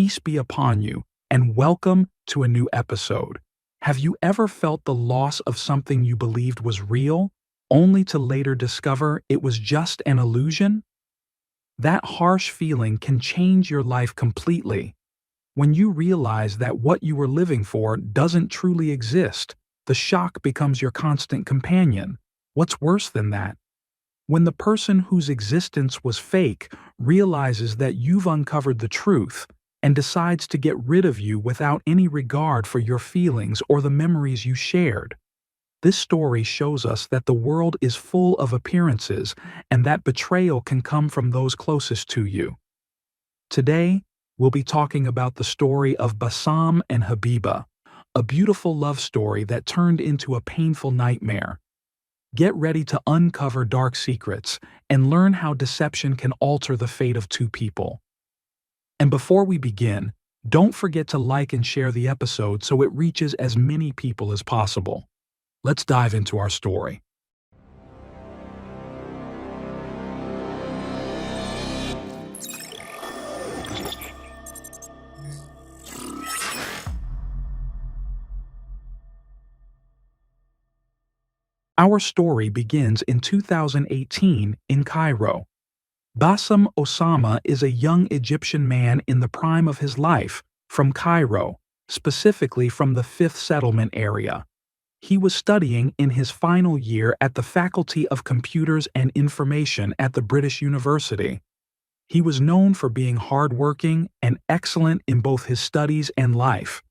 Peace be upon you, and welcome to a new episode. Have you ever felt the loss of something you believed was real, only to later discover it was just an illusion? That harsh feeling can change your life completely. When you realize that what you were living for doesn't truly exist, the shock becomes your constant companion. What's worse than that? When the person whose existence was fake realizes that you've uncovered the truth and decides to get rid of you without any regard for your feelings or the memories you shared. This story shows us that the world is full of appearances and that betrayal can come from those closest to you. Today, we'll be talking about the story of Bassam and Habeeba, a beautiful love story that turned into a painful nightmare. Get ready to uncover dark secrets and learn how deception can alter the fate of two people. And before we begin, don't forget to like and share the episode so it reaches as many people as possible. Let's dive into our story. Our story begins in 2018 in Cairo. Bassam Osama is a young Egyptian man in the prime of his life, from Cairo, specifically from the Fifth Settlement area. He was studying in his final year at the Faculty of Computers and Information at the British University. He was known for being hardworking and excellent in both his studies and life.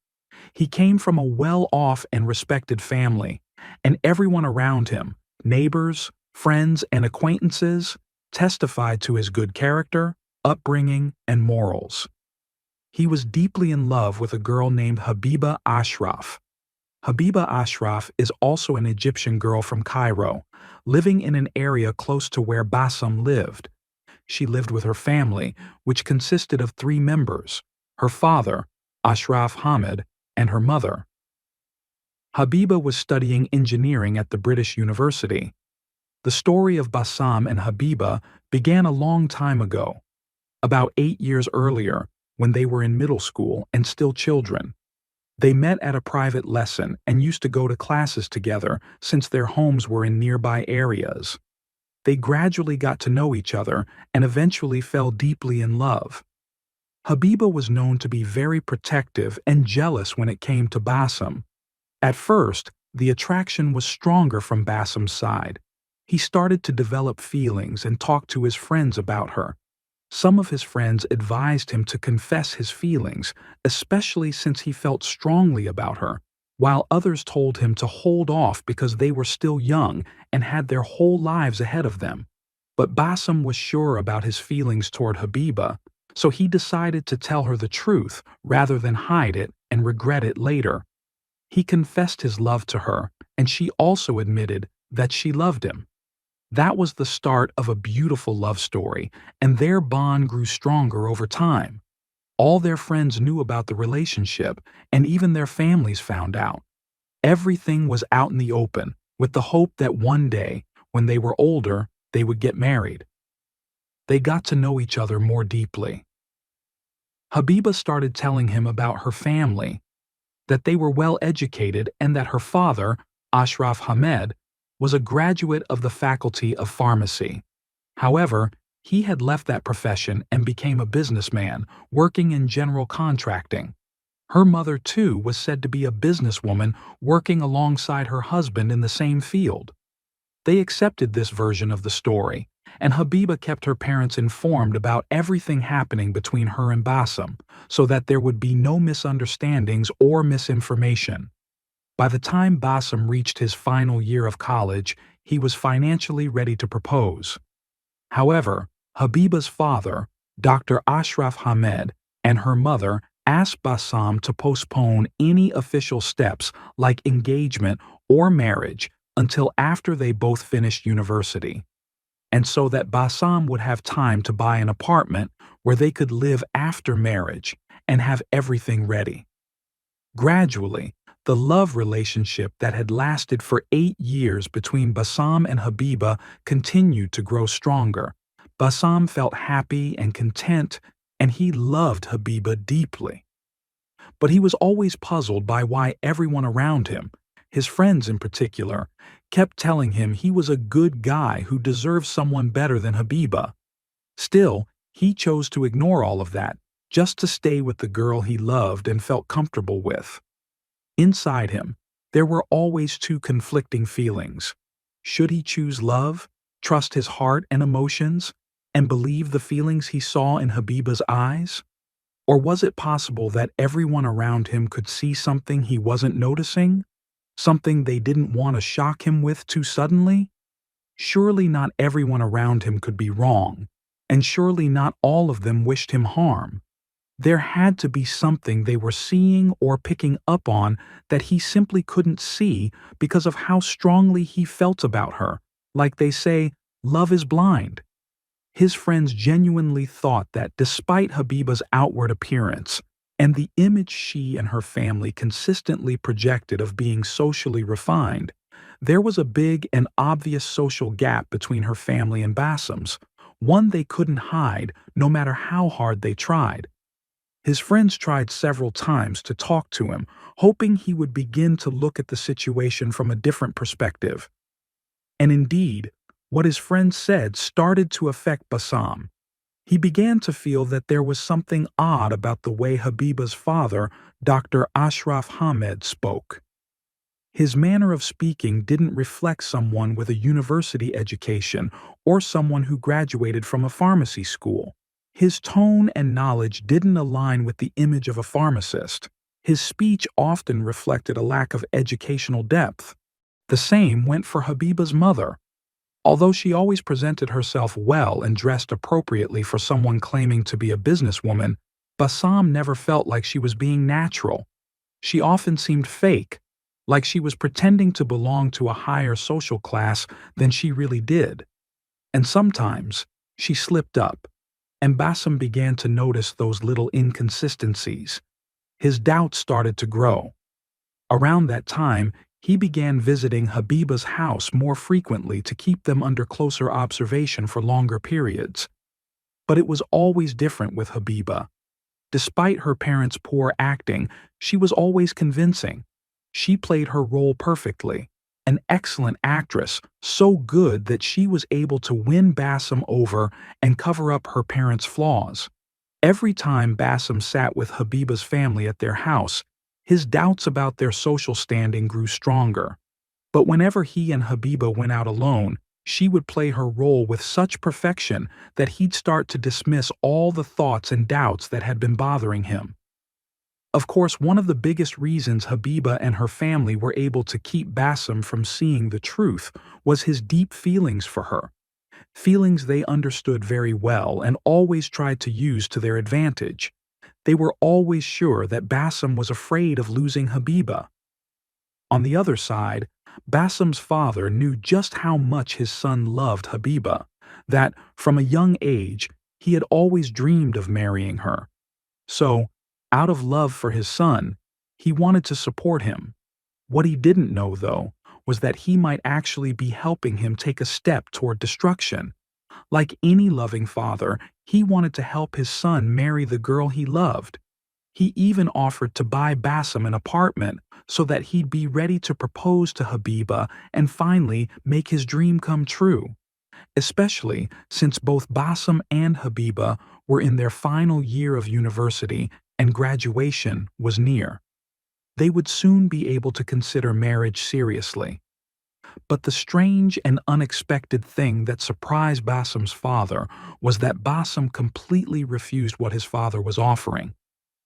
He came from a well-off and respected family, and everyone around him, neighbors, friends, and acquaintances, testified to his good character, upbringing, and morals. He was deeply in love with a girl named Habiba Ashraf. Habiba Ashraf is also an Egyptian girl from Cairo, living in an area close to where Bassam lived. She lived with her family, which consisted of 3 members: her father, Ashraf Hamid, and her mother. Habiba was studying engineering at the British University. The story of Bassam and Habiba began a long time ago, about 8 years earlier, when they were in middle school and still children. They met at a private lesson and used to go to classes together since their homes were in nearby areas. They gradually got to know each other and eventually fell deeply in love. Habiba was known to be very protective and jealous when it came to Bassam. At first, the attraction was stronger from Bassam's side. He started to develop feelings and talk to his friends about her. Some of his friends advised him to confess his feelings, especially since he felt strongly about her, while others told him to hold off because they were still young and had their whole lives ahead of them. But Bassam was sure about his feelings toward Habiba, so he decided to tell her the truth rather than hide it and regret it later. He confessed his love to her, and she also admitted that she loved him. That was the start of a beautiful love story, and their bond grew stronger over time. All their friends knew about the relationship, and even their families found out. Everything was out in the open, with the hope that one day, when they were older, they would get married. They got to know each other more deeply. Habiba started telling him about her family, that they were well educated and that her father, Ashraf Hamed, was a graduate of the Faculty of Pharmacy. However, he had left that profession and became a businessman, working in general contracting. Her mother, too, was said to be a businesswoman working alongside her husband in the same field. They accepted this version of the story, and Habiba kept her parents informed about everything happening between her and Bassam, so that there would be no misunderstandings or misinformation. By the time Bassam reached his final year of college, he was financially ready to propose. However, Habiba's father, Dr. Ashraf Hamed, and her mother asked Bassam to postpone any official steps like engagement or marriage until after they both finished university, and so that Bassam would have time to buy an apartment where they could live after marriage and have everything ready. Gradually, the love relationship that had lasted for 8 years between Bassam and Habiba continued to grow stronger. Bassam felt happy and content, and he loved Habiba deeply. But he was always puzzled by why everyone around him, his friends in particular, kept telling him he was a good guy who deserved someone better than Habiba. Still, he chose to ignore all of that, just to stay with the girl he loved and felt comfortable with. Inside him, there were always two conflicting feelings. Should he choose love, trust his heart and emotions, and believe the feelings he saw in Habiba's eyes? Or was it possible that everyone around him could see something he wasn't noticing? Something they didn't want to shock him with too suddenly? Surely not everyone around him could be wrong, and surely not all of them wished him harm. There had to be something they were seeing or picking up on that he simply couldn't see because of how strongly he felt about her. Like they say, love is blind. His friends genuinely thought that despite Habiba's outward appearance and the image she and her family consistently projected of being socially refined, there was a big and obvious social gap between her family and Bassam's, one they couldn't hide no matter how hard they tried. His friends tried several times to talk to him, hoping he would begin to look at the situation from a different perspective. And indeed, what his friends said started to affect Bassam. He began to feel that there was something odd about the way Habiba's father, Dr. Ashraf Hamed, spoke. His manner of speaking didn't reflect someone with a university education or someone who graduated from a pharmacy school. His tone and knowledge didn't align with the image of a pharmacist. His speech often reflected a lack of educational depth. The same went for Habiba's mother. Although she always presented herself well and dressed appropriately for someone claiming to be a businesswoman, Bassam never felt like she was being natural. She often seemed fake, like she was pretending to belong to a higher social class than she really did. And sometimes she slipped up, and Bassam began to notice those little inconsistencies. His doubts started to grow. Around that time, he began visiting Habiba's house more frequently to keep them under closer observation for longer periods. But it was always different with Habiba. Despite her parents' poor acting, she was always convincing. She played her role perfectly, an excellent actress, so good that she was able to win Bassam over and cover up her parents' flaws. Every time Bassam sat with Habiba's family at their house, his doubts about their social standing grew stronger. But whenever he and Habiba went out alone, she would play her role with such perfection that he'd start to dismiss all the thoughts and doubts that had been bothering him. Of course, one of the biggest reasons Habiba and her family were able to keep Bassam from seeing the truth was his deep feelings for her. Feelings they understood very well and always tried to use to their advantage. They were always sure that Bassam was afraid of losing Habiba. On the other side, Bassam's father knew just how much his son loved Habiba, that, from a young age, he had always dreamed of marrying her. So, out of love for his son, he wanted to support him. What he didn't know, though, was that he might actually be helping him take a step toward destruction. Like any loving father, he wanted to help his son marry the girl he loved. He even offered to buy Bassam an apartment so that he'd be ready to propose to Habiba and finally make his dream come true. Especially since both Bassam and Habiba were in their final year of university and graduation was near. They would soon be able to consider marriage seriously. But the strange and unexpected thing that surprised Bassam's father was that Bassam completely refused what his father was offering.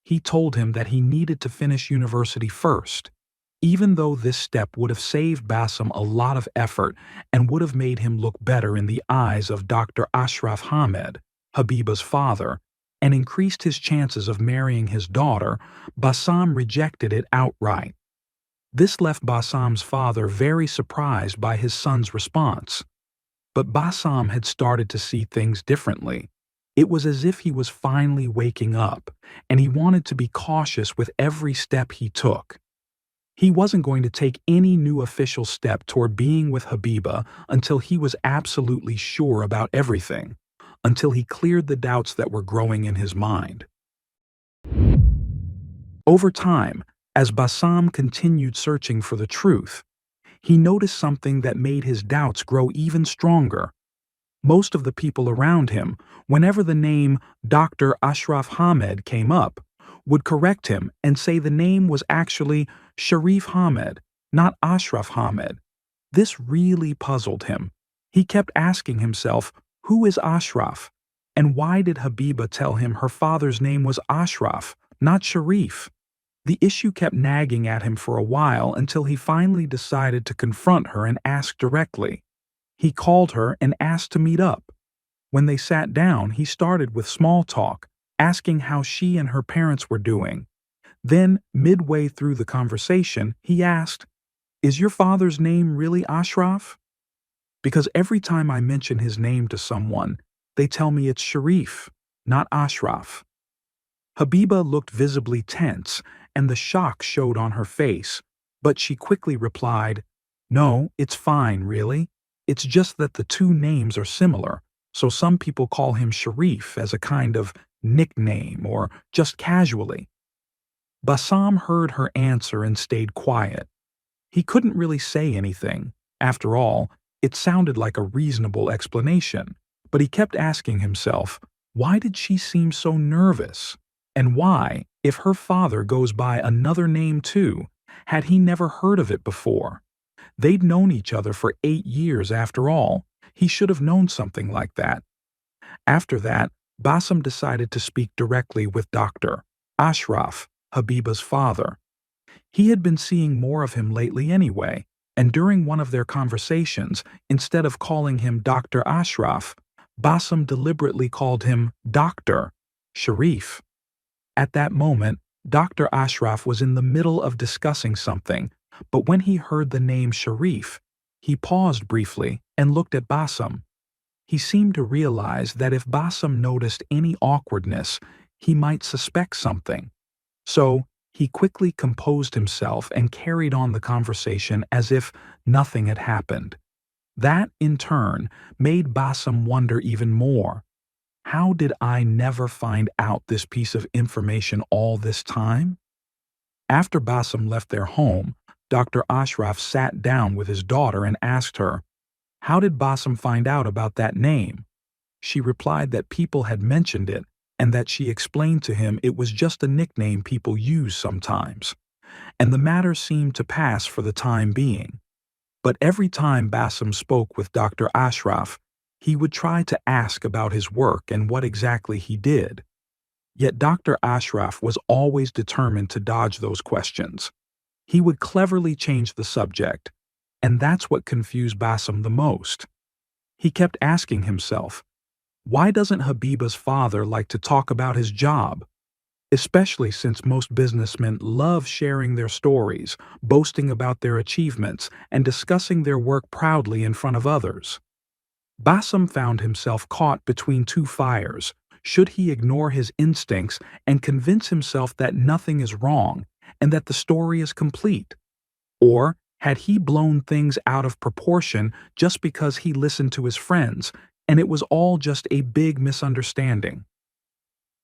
He told him that he needed to finish university first. Even though this step would have saved Bassam a lot of effort and would have made him look better in the eyes of Dr. Ashraf Hamed, Habiba's father, and increased his chances of marrying his daughter, Bassam rejected it outright. This left Bassam's father very surprised by his son's response. But Bassam had started to see things differently. It was as if he was finally waking up, and he wanted to be cautious with every step he took. He wasn't going to take any new official step toward being with Habiba until he was absolutely sure about everything. until he cleared the doubts that were growing in his mind. Over time, as Bassam continued searching for the truth, he noticed something that made his doubts grow even stronger. Most of the people around him, whenever the name Dr. Ashraf Ahmed came up, would correct him and say the name was actually Sharif Ahmed, not Ashraf Ahmed. This really puzzled him. He kept asking himself, who is Ashraf? And why did Habiba tell him her father's name was Ashraf, not Sharif? The issue kept nagging at him for a while until he finally decided to confront her and ask directly. He called her and asked to meet up. When they sat down, he started with small talk, asking how she and her parents were doing. Then, midway through the conversation, he asked, "Is your father's name really Ashraf? Because every time I mention his name to someone, they tell me it's Sharif, not Ashraf." Habiba looked visibly tense, and the shock showed on her face, but she quickly replied, "No, it's fine, really. It's just that the two names are similar, so some people call him Sharif as a kind of nickname or just casually." Bassam heard her answer and stayed quiet. He couldn't really say anything. After all, it sounded like a reasonable explanation, but he kept asking himself, why did she seem so nervous? And why, if her father goes by another name too, had he never heard of it before? They'd known each other for 8 years after all. He should have known something like that. After that, Bassam decided to speak directly with Dr. Ashraf, Habiba's father. He had been seeing more of him lately anyway, and during one of their conversations, instead of calling him Dr. Ashraf, Bassam deliberately called him Dr. Sharif. At that moment, Dr. Ashraf was in the middle of discussing something, but when he heard the name Sharif, he paused briefly and looked at Bassam. He seemed to realize that if Bassam noticed any awkwardness, he might suspect something. So, he quickly composed himself and carried on the conversation as if nothing had happened. That, in turn, made Bassam wonder even more. How did I never find out this piece of information all this time? After Bassam left their home, Dr. Ashraf sat down with his daughter and asked her, "How did Bassam find out about that name?" She replied that people had mentioned it and that she explained to him it was just a nickname people use sometimes, and the matter seemed to pass for the time being. But every time Bassam spoke with Dr. Ashraf, he would try to ask about his work and what exactly he did. Yet Dr. Ashraf was always determined to dodge those questions. He would cleverly change the subject, and that's what confused Bassam the most. He kept asking himself, why doesn't Habiba's father like to talk about his job? Especially since most businessmen love sharing their stories, boasting about their achievements, and discussing their work proudly in front of others. Bassam found himself caught between two fires. Should he ignore his instincts and convince himself that nothing is wrong and that the story is complete? Or had he blown things out of proportion just because he listened to his friends, and it was all just a big misunderstanding?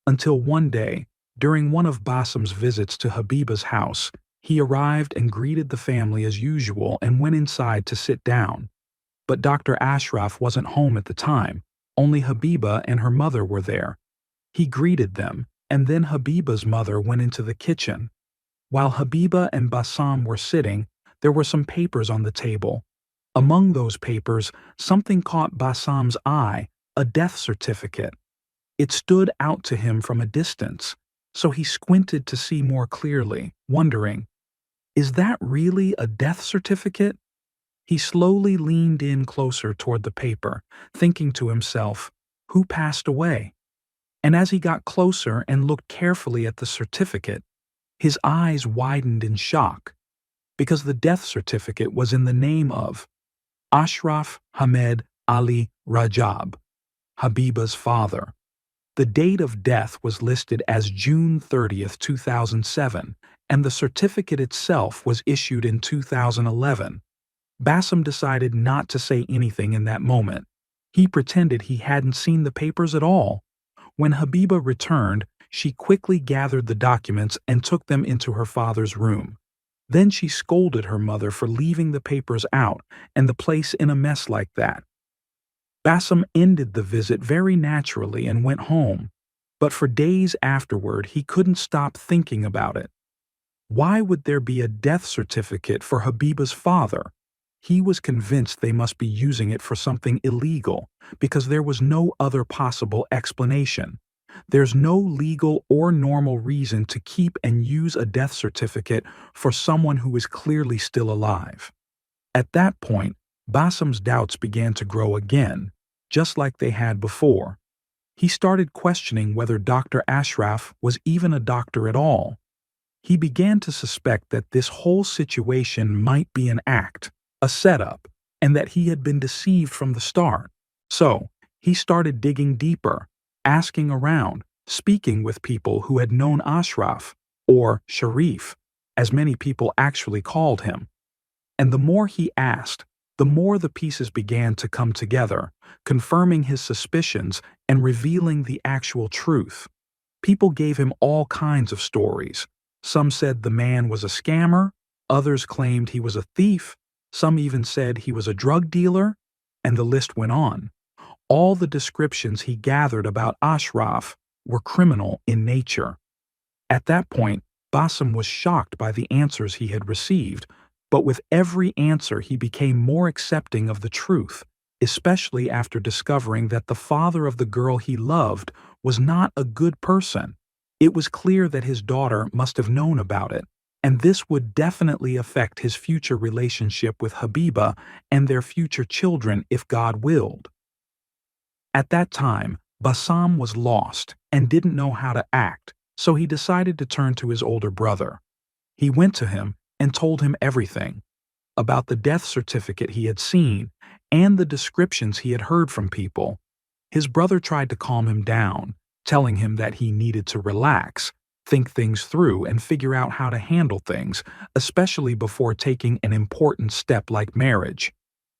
Until one day, during one of Bassam's visits to Habiba's house, he arrived and greeted the family as usual and went inside to sit down. But Dr. Ashraf wasn't home at the time. Only Habiba and her mother were there. He greeted them, and then Habiba's mother went into the kitchen. While Habiba and Bassam were sitting, there were some papers on the table. Among those papers, something caught Bassam's eye, a death certificate. It stood out to him from a distance, so he squinted to see more clearly, wondering, is that really a death certificate? He slowly leaned in closer toward the paper, thinking to himself, who passed away? And as he got closer and looked carefully at the certificate, his eyes widened in shock, because the death certificate was in the name of Ashraf Ahmed Ali Rajab, Habiba's father. The date of death was listed as June 30th, 2007, and the certificate itself was issued in 2011. Bassam decided not to say anything in that moment. He pretended he hadn't seen the papers at all. When Habiba returned, she quickly gathered the documents and took them into her father's room. Then she scolded her mother for leaving the papers out and the place in a mess like that. Bassam ended the visit very naturally and went home, but for days afterward he couldn't stop thinking about it. Why would there be a death certificate for Habiba's father? He was convinced they must be using it for something illegal because there was no other possible explanation. There's no legal or normal reason to keep and use a death certificate for someone who is clearly still alive. At that point, Bassam's doubts began to grow again, just like they had before. He started questioning whether Dr. Ashraf was even a doctor at all. He began to suspect that this whole situation might be an act, a setup, and that he had been deceived from the start. So, he started digging deeper, asking around, speaking with people who had known Ashraf, or Sharif, as many people actually called him. And the more he asked, the more the pieces began to come together, confirming his suspicions and revealing the actual truth. People gave him all kinds of stories. Some said the man was a scammer, others claimed he was a thief, some even said he was a drug dealer, and the list went on. All the descriptions he gathered about Ashraf were criminal in nature. At that point, Bassam was shocked by the answers he had received, but with every answer he became more accepting of the truth, especially after discovering that the father of the girl he loved was not a good person. It was clear that his daughter must have known about it, and this would definitely affect his future relationship with Habiba and their future children if God willed. At that time, Bassam was lost and didn't know how to act, so he decided to turn to his older brother. He went to him and told him everything about the death certificate he had seen and the descriptions he had heard from people. His brother tried to calm him down, telling him that he needed to relax, think things through, and figure out how to handle things, especially before taking an important step like marriage.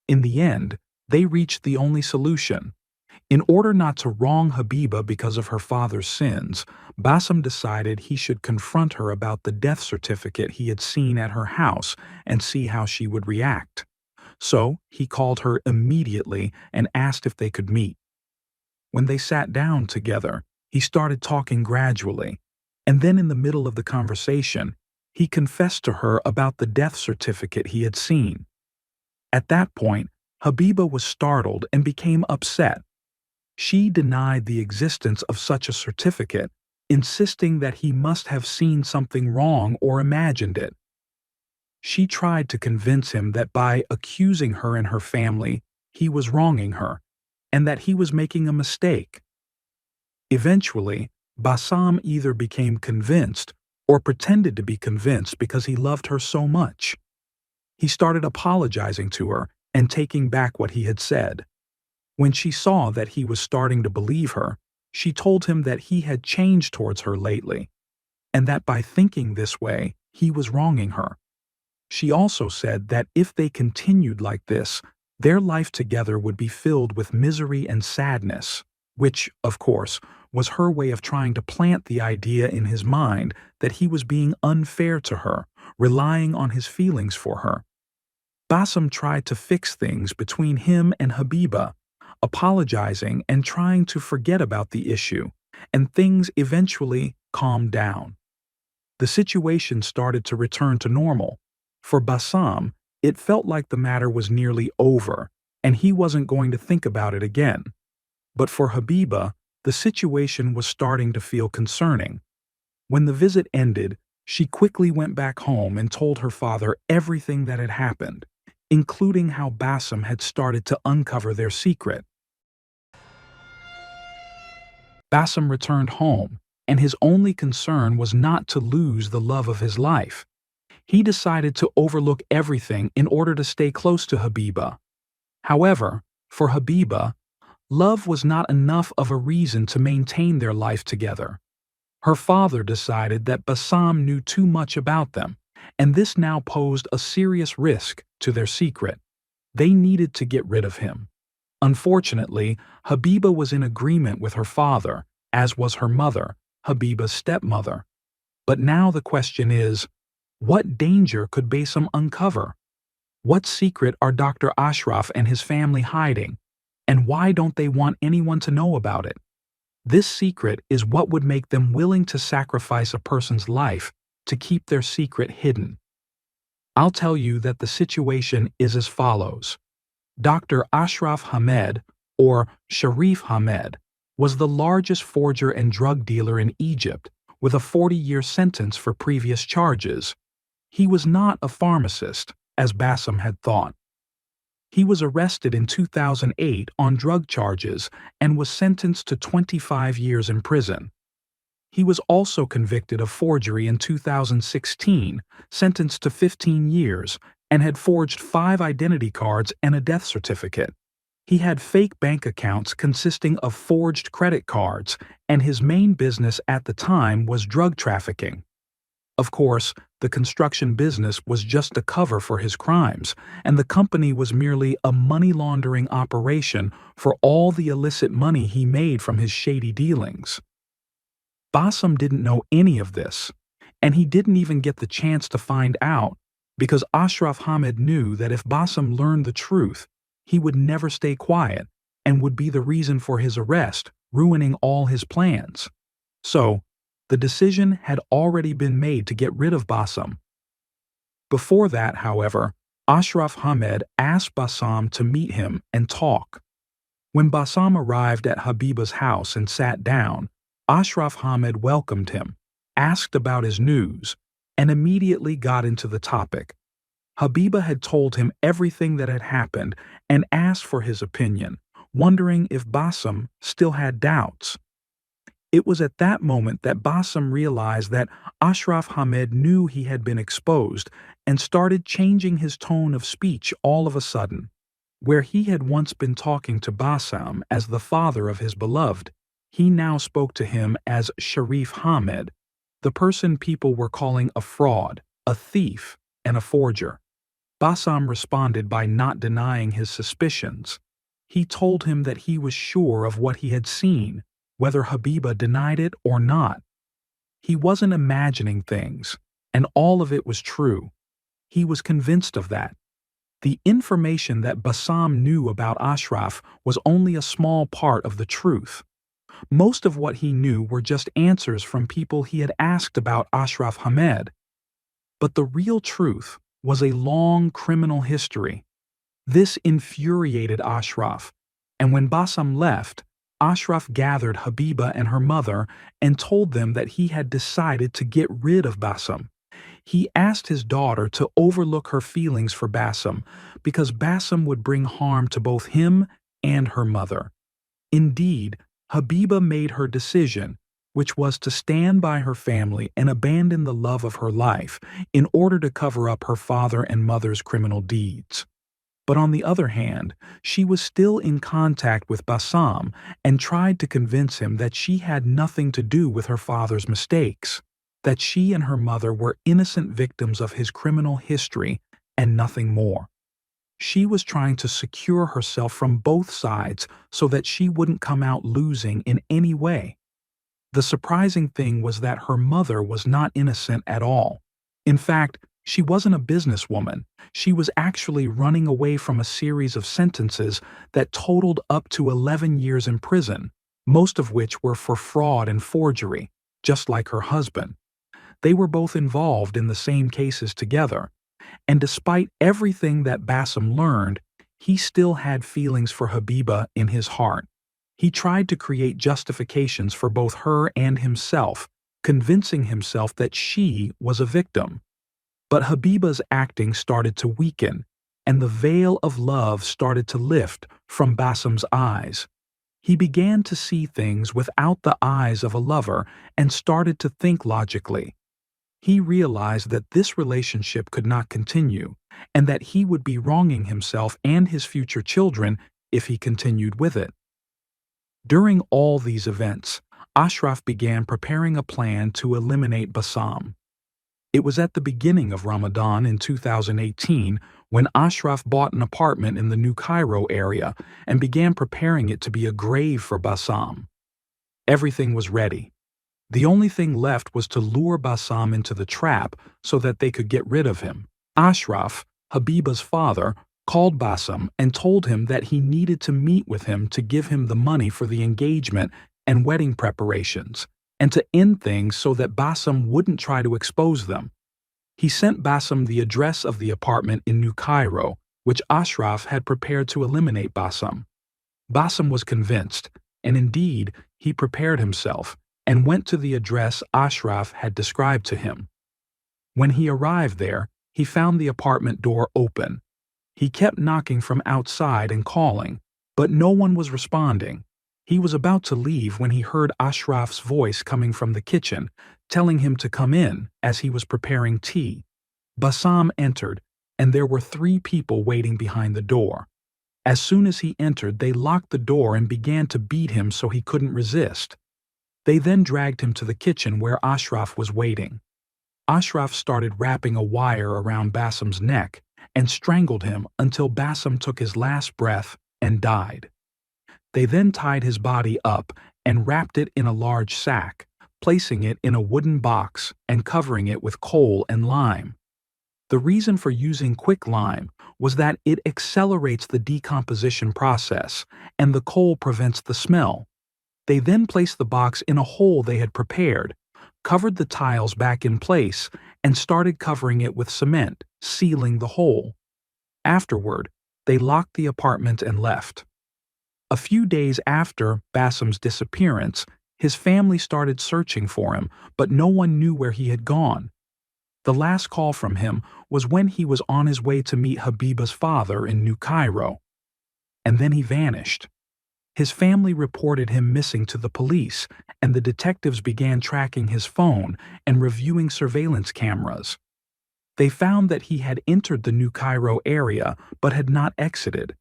In the end, they reached the only solution. In order not to wrong Habiba because of her father's sins, Bassam decided he should confront her about the death certificate he had seen at her house and see how she would react. So he called her immediately and asked if they could meet. When they sat down together, he started talking gradually, and then in the middle of the conversation, he confessed to her about the death certificate he had seen. At that point, Habiba was startled and became upset. She denied the existence of such a certificate, insisting that he must have seen something wrong or imagined it. She tried to convince him that by accusing her and her family, he was wronging her, and that he was making a mistake. Eventually, Bassam either became convinced or pretended to be convinced because he loved her so much. He started apologizing to her and taking back what he had said. When she saw that he was starting to believe her, she told him that he had changed towards her lately, and that by thinking this way, he was wronging her. She also said that if they continued like this, their life together would be filled with misery and sadness, which, of course, was her way of trying to plant the idea in his mind that he was being unfair to her, relying on his feelings for her. Bassam tried to fix things between him and Habiba, apologizing and trying to forget about the issue, and things eventually calmed down. The situation started to return to normal. For Bassam, it felt like the matter was nearly over, and he wasn't going to think about it again. But for Habiba, the situation was starting to feel concerning. When the visit ended, she quickly went back home and told her father everything that had happened, including how Bassam had started to uncover their secret. Bassam returned home, and his only concern was not to lose the love of his life. He decided to overlook everything in order to stay close to Habiba. However, for Habiba, love was not enough of a reason to maintain their life together. Her father decided that Bassam knew too much about them, and this now posed a serious risk to their secret. They needed to get rid of him. Unfortunately, Habiba was in agreement with her father, as was her mother, Habiba's stepmother. But now the question is, what danger could Bassam uncover? What secret are Dr. Ashraf and his family hiding? And why don't they want anyone to know about it? This secret is what would make them willing to sacrifice a person's life to keep their secret hidden. I'll tell you that the situation is as follows. Dr. Ashraf Hamed, or Sharif Hamed, was the largest forger and drug dealer in Egypt, with a 40-year sentence for previous charges. He was not a pharmacist, as Bassam had thought. He was arrested in 2008 on drug charges and was sentenced to 25 years in prison. He was also convicted of forgery in 2016, sentenced to 15 years, and had forged 5 identity cards and a death certificate. He had fake bank accounts consisting of forged credit cards, and his main business at the time was drug trafficking. Of course, the construction business was just a cover for his crimes, and the company was merely a money laundering operation for all the illicit money he made from his shady dealings. Bassam didn't know any of this, and he didn't even get the chance to find out because Ashraf Hamed knew that if Bassam learned the truth, he would never stay quiet and would be the reason for his arrest, ruining all his plans. So, the decision had already been made to get rid of Bassam. Before that, however, Ashraf Hamed asked Bassam to meet him and talk. When Bassam arrived at Habiba's house and sat down, Ashraf Hamed welcomed him, asked about his news, and immediately got into the topic. Habiba had told him everything that had happened and asked for his opinion, wondering if Bassam still had doubts. It was at that moment that Bassam realized that Ashraf Hamed knew he had been exposed and started changing his tone of speech all of a sudden. Where he had once been talking to Bassam as the father of his beloved, he now spoke to him as Sharif Hamed, the person people were calling a fraud, a thief, and a forger. Bassam responded by not denying his suspicions. He told him that he was sure of what he had seen, whether Habiba denied it or not. He wasn't imagining things, and all of it was true. He was convinced of that. The information that Bassam knew about Ashraf was only a small part of the truth. Most of what he knew were just answers from people he had asked about Ashraf Hamed. But the real truth was a long criminal history. This infuriated Ashraf, and when Bassam left, Ashraf gathered Habiba and her mother and told them that he had decided to get rid of Bassam. He asked his daughter to overlook her feelings for Bassam because Bassam would bring harm to both him and her mother. Indeed, Habiba made her decision, which was to stand by her family and abandon the love of her life in order to cover up her father and mother's criminal deeds. But on the other hand, she was still in contact with Bassam and tried to convince him that she had nothing to do with her father's mistakes, that she and her mother were innocent victims of his criminal history and nothing more. She was trying to secure herself from both sides so that she wouldn't come out losing in any way. The surprising thing was that her mother was not innocent at all. In fact, she wasn't a businesswoman. She was actually running away from a series of sentences that totaled up to 11 years in prison, most of which were for fraud and forgery, just like her husband. They were both involved in the same cases together, and despite everything that Bassam learned, he still had feelings for Habiba in his heart. He tried to create justifications for both her and himself, convincing himself that she was a victim. But Habiba's acting started to weaken, and the veil of love started to lift from Bassam's eyes. He began to see things without the eyes of a lover and started to think logically. He realized that this relationship could not continue, and that he would be wronging himself and his future children if he continued with it. During all these events, Ashraf began preparing a plan to eliminate Bassam. It was at the beginning of Ramadan in 2018 when Ashraf bought an apartment in the New Cairo area and began preparing it to be a grave for Bassam. Everything was ready. The only thing left was to lure Bassam into the trap so that they could get rid of him. Ashraf, Habiba's father, called Bassam and told him that he needed to meet with him to give him the money for the engagement and wedding preparations, and to end things so that Bassam wouldn't try to expose them. He sent Bassam the address of the apartment in New Cairo, which Ashraf had prepared to eliminate Bassam. Bassam was convinced, and indeed, he prepared himself and went to the address Ashraf had described to him. When he arrived there, he found the apartment door open. He kept knocking from outside and calling, but no one was responding. He was about to leave when he heard Ashraf's voice coming from the kitchen, telling him to come in as he was preparing tea. Bassam entered, and there were 3 people waiting behind the door. As soon as he entered, they locked the door and began to beat him so he couldn't resist. They then dragged him to the kitchen where Ashraf was waiting. Ashraf started wrapping a wire around Bassam's neck and strangled him until Bassam took his last breath and died. They then tied his body up and wrapped it in a large sack, placing it in a wooden box and covering it with coal and lime. The reason for using quicklime was that it accelerates the decomposition process and the coal prevents the smell. They then placed the box in a hole they had prepared, covered the tiles back in place, and started covering it with cement, sealing the hole. Afterward, they locked the apartment and left. A few days after Bassam's disappearance, his family started searching for him, but no one knew where he had gone. The last call from him was when he was on his way to meet Habiba's father in New Cairo. And then he vanished. His family reported him missing to the police, and the detectives began tracking his phone and reviewing surveillance cameras. They found that he had entered the New Cairo area but had not exited.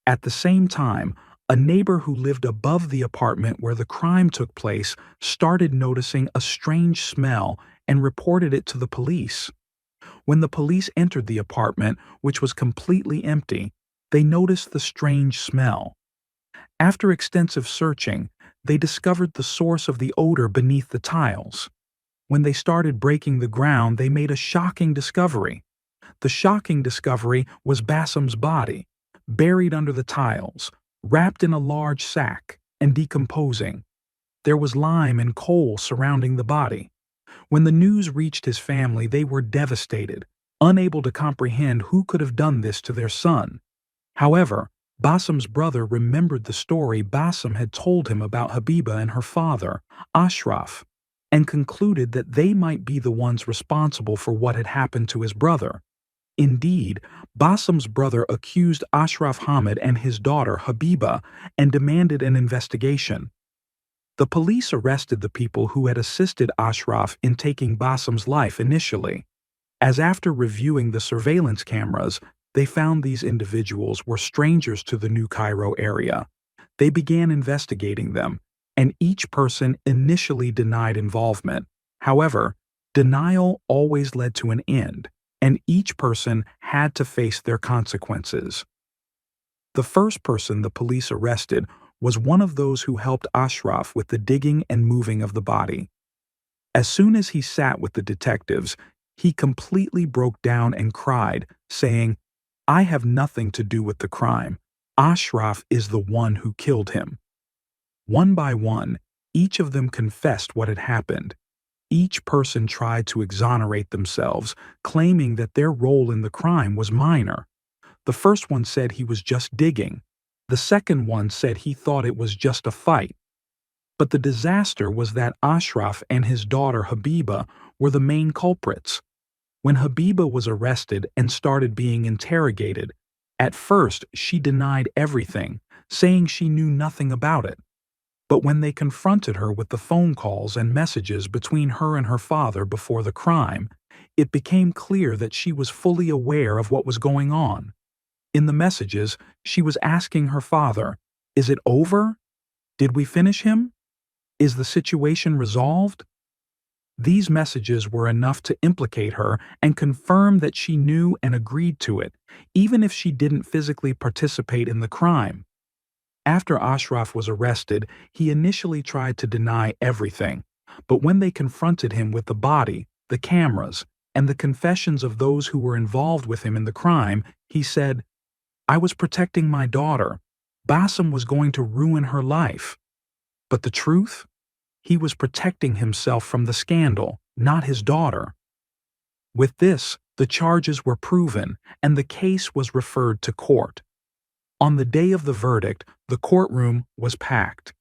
At the same time, a neighbor who lived above the apartment where the crime took place started noticing a strange smell and reported it to the police. When the police entered the apartment, which was completely empty, they noticed the strange smell. After extensive searching, they discovered the source of the odor beneath the tiles. When they started breaking the ground, they made a shocking discovery. The shocking discovery was Bassam's body, buried under the tiles, wrapped in a large sack, and decomposing. There was lime and coal surrounding the body. When the news reached his family, they were devastated, unable to comprehend who could have done this to their son. However, Bassam's brother remembered the story Bassam had told him about Habiba and her father, Ashraf, and concluded that they might be the ones responsible for what had happened to his brother. Indeed, Bassam's brother accused Ashraf Hamid and his daughter Habiba and demanded an investigation. The police arrested the people who had assisted Ashraf in taking Bassam's life initially, as after reviewing the surveillance cameras, they found these individuals were strangers to the New Cairo area. They began investigating them, and each person initially denied involvement. However, denial always led to an end, and each person had to face their consequences. The first person the police arrested was one of those who helped Ashraf with the digging and moving of the body. As soon as he sat with the detectives, he completely broke down and cried, saying, "I have nothing to do with the crime. Ashraf is the one who killed him." One by one, each of them confessed what had happened. Each person tried to exonerate themselves, claiming that their role in the crime was minor. The first one said he was just digging. The second one said he thought it was just a fight. But the disaster was that Ashraf and his daughter Habiba were the main culprits. When Habiba was arrested and started being interrogated, at first she denied everything, saying she knew nothing about it. But when they confronted her with the phone calls and messages between her and her father before the crime, it became clear that she was fully aware of what was going on. In the messages, she was asking her father, "Is it over? Did we finish him? Is the situation resolved?" These messages were enough to implicate her and confirm that she knew and agreed to it, even if she didn't physically participate in the crime. After Ashraf was arrested, he initially tried to deny everything, but when they confronted him with the body, the cameras, and the confessions of those who were involved with him in the crime, he said, "I was protecting my daughter. Bassam was going to ruin her life." But the truth? He was protecting himself from the scandal, not his daughter. With this, the charges were proven, and the case was referred to court. On the day of the verdict, the courtroom was packed.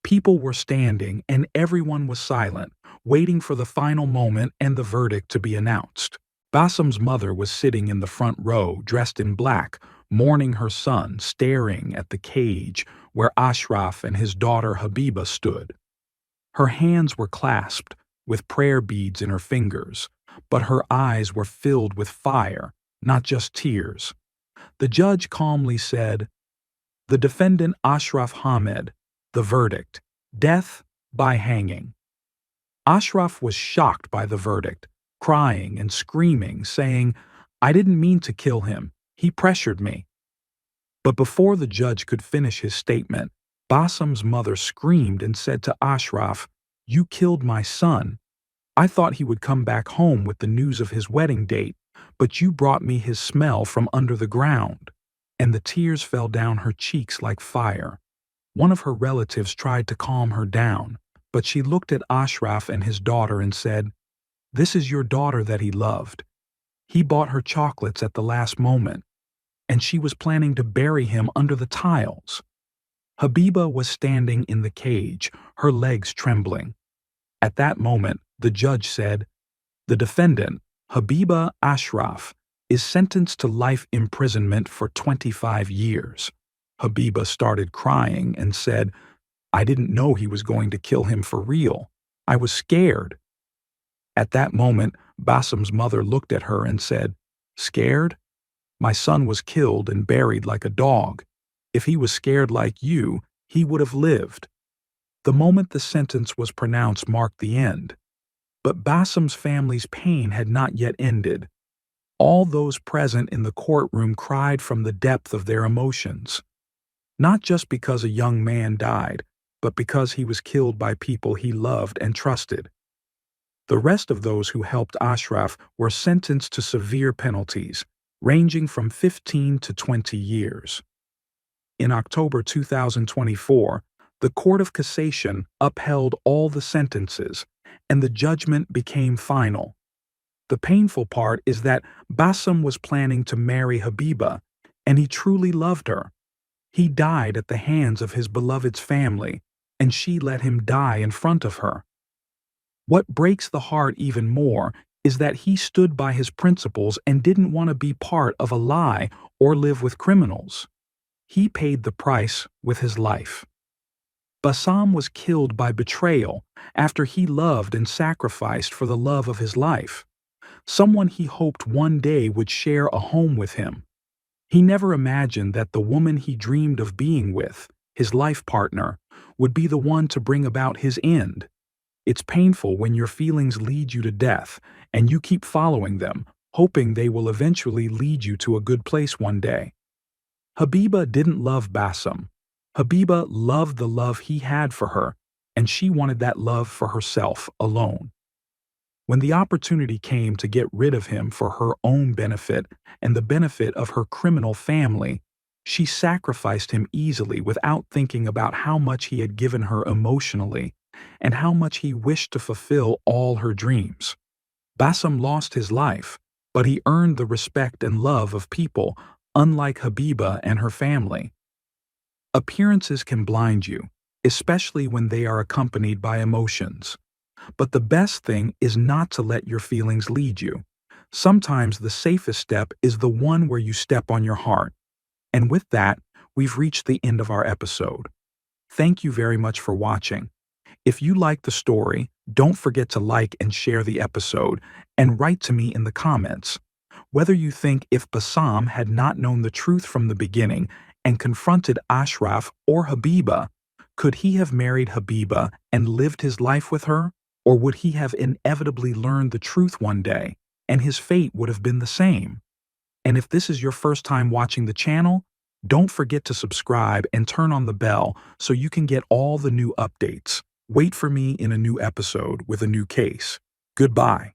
People were standing, and everyone was silent, waiting for the final moment and the verdict to be announced. Bassam's mother was sitting in the front row, dressed in black, mourning her son, staring at the cage where Ashraf and his daughter Habiba stood. Her hands were clasped, with prayer beads in her fingers, but her eyes were filled with fire, not just tears. The judge calmly said, "The defendant Ashraf Ahmed, the verdict, death by hanging." Ashraf was shocked by the verdict, crying and screaming, saying, "I didn't mean to kill him. He pressured me." But before the judge could finish his statement, Bassam's mother screamed and said to Ashraf, "You killed my son. I thought he would come back home with the news of his wedding date, but you brought me his smell from under the ground." And the tears fell down her cheeks like fire. One of her relatives tried to calm her down, but she looked at Ashraf and his daughter and said, "This is your daughter that he loved. He bought her chocolates at the last moment, and she was planning to bury him under the tiles." Habiba was standing in the cage, her legs trembling. At that moment, the judge said, "The defendant, Habiba Ashraf, is sentenced to life imprisonment for 25 years. Habiba started crying and said, "I didn't know he was going to kill him for real. I was scared." At that moment, Bassam's mother looked at her and said, "Scared? My son was killed and buried like a dog. If he was scared like you, he would have lived." The moment the sentence was pronounced marked the end. But Bassam's family's pain had not yet ended. All those present in the courtroom cried from the depth of their emotions. Not just because a young man died, but because he was killed by people he loved and trusted. The rest of those who helped Ashraf were sentenced to severe penalties, ranging from 15 to 20 years. In October 2024, the Court of Cassation upheld all the sentences, and the judgment became final. The painful part is that Bassam was planning to marry Habiba, and he truly loved her. He died at the hands of his beloved's family, and she let him die in front of her. What breaks the heart even more is that he stood by his principles and didn't want to be part of a lie or live with criminals. He paid the price with his life. Bassam was killed by betrayal after he loved and sacrificed for the love of his life, someone he hoped one day would share a home with him. He never imagined that the woman he dreamed of being with, his life partner, would be the one to bring about his end. It's painful when your feelings lead you to death, and you keep following them, hoping they will eventually lead you to a good place one day. Habiba didn't love Bassam. Habiba loved the love he had for her, and she wanted that love for herself alone. When the opportunity came to get rid of him for her own benefit and the benefit of her criminal family, she sacrificed him easily without thinking about how much he had given her emotionally and how much he wished to fulfill all her dreams. Bassam lost his life, but he earned the respect and love of people, unlike Habiba and her family. Appearances can blind you, especially when they are accompanied by emotions. But the best thing is not to let your feelings lead you. Sometimes the safest step is the one where you step on your heart. And with that, we've reached the end of our episode. Thank you very much for watching. If you like the story, don't forget to like and share the episode, and write to me in the comments. Whether you think if Bassam had not known the truth from the beginning and confronted Ashraf or Habiba, could he have married Habiba and lived his life with her? Or would he have inevitably learned the truth one day, and his fate would have been the same? And if this is your first time watching the channel, don't forget to subscribe and turn on the bell so you can get all the new updates. Wait for me in a new episode with a new case. Goodbye.